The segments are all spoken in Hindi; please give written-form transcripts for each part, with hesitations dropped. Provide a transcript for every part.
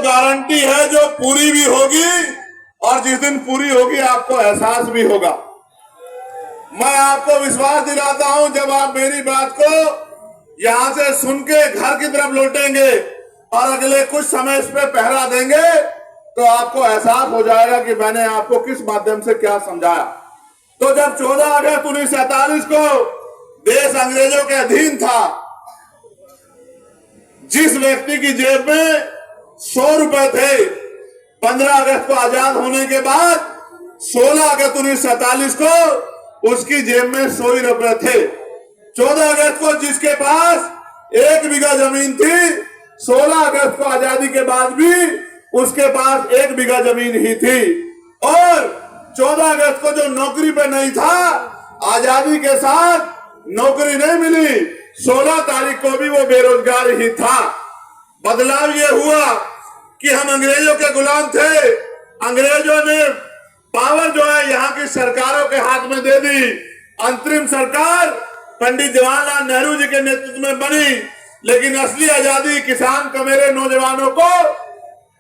गारंटी है जो पूरी भी होगी और जिस दिन पूरी होगी आपको एहसास भी होगा। मैं आपको विश्वास दिलाता हूं, जब आप मेरी बात को यहां से सुन के घर की तरफ लौटेंगे और अगले कुछ समय इस पे पहरा देंगे तो आपको एहसास हो जाएगा कि मैंने आपको किस माध्यम से क्या समझाया। तो जब 14 अगस्त 1947 को देश अंग्रेजों के अधीन था, जिस व्यक्ति की जेब में 100 रुपए थे, 15 अगस्त को आजाद होने के बाद 16 अगस्त 1947 को उसकी जेब में 100 ही रुपए थे। 14 अगस्त को जिसके पास 1 बीघा जमीन थी, 16 अगस्त को आजादी के बाद भी उसके पास 1 बीघा जमीन ही थी। और 14 अगस्त को जो नौकरी पे नहीं था, आजादी के साथ नौकरी नहीं मिली, 16 तारीख को भी वो बेरोजगार ही था। बदलाव ये हुआ कि हम अंग्रेजों के गुलाम थे, अंग्रेजों ने पावर जो है यहाँ की सरकारों के हाथ में दे दी। अंतरिम सरकार पंडित जवाहरलाल नेहरू जी के नेतृत्व में बनी, लेकिन असली आजादी किसान कमेरे नौजवानों को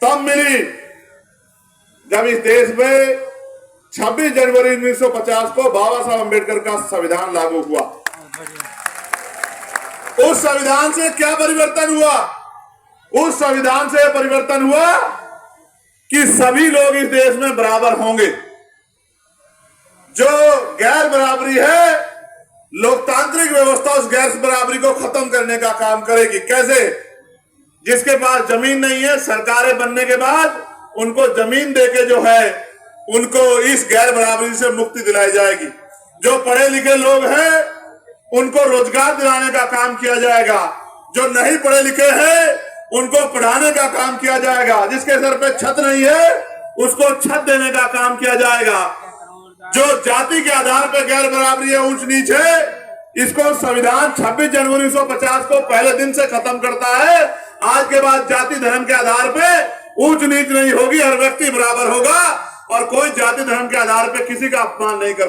तब मिली जब इस देश में 26 जनवरी 1950 को बाबा साहब अम्बेडकर का संविधान लागू हुआ। उस संविधान से क्या परिवर्तन हुआ? उस संविधान से परिवर्तन हुआ कि सभी लोग इस देश में बराबर होंगे। जो गैर बराबरी है, लोकतांत्रिक व्यवस्था उस गैर बराबरी को खत्म करने का काम करेगी। कैसे? जिसके पास जमीन नहीं है, सरकारें बनने के बाद उनको जमीन देके जो है उनको इस गैर बराबरी से मुक्ति दिलाई जाएगी। जो पढ़े लिखे लोग हैं उनको रोजगार दिलाने का काम किया जाएगा। जो नहीं पढ़े लिखे हैं उनको पढ़ाने का काम किया जाएगा। जिसके सर पे छत नहीं है उसको छत देने का काम किया जाएगा। जो जाति के आधार पर गैर बराबरी है, ऊंच नीच है, इसको संविधान 26 जनवरी 1950 को पहले दिन से खत्म करता है। आज के बाद जाति धर्म के आधार पे ऊंच नीच नहीं होगी, हर व्यक्ति बराबर होगा और कोई जाति धर्म के आधार पे किसी का अपमान नहीं कर